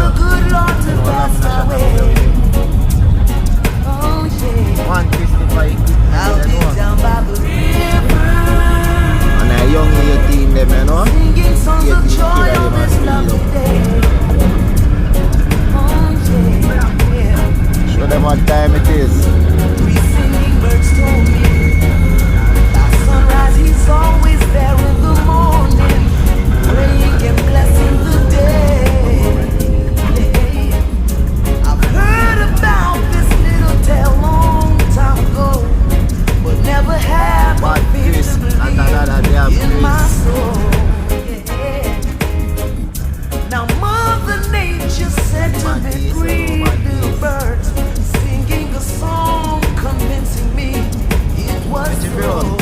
the good Lord to pass away. Oh yeah. 155 I'll be down by the river, and a young 18 them, you know. singing songs of joy on this lovely day. Oh yeah, yeah. Show them what time it is. Three singing birds told me by sunrise he's always there in the morning, praying and blessing the day. I've heard about this little tale long time ago, but never had the Bad faith Chris, to and another day of believe in my Chris. soul. Yeah. Now Mother Nature said to me, three little birds singing a song, convincing me it was What you so. doing?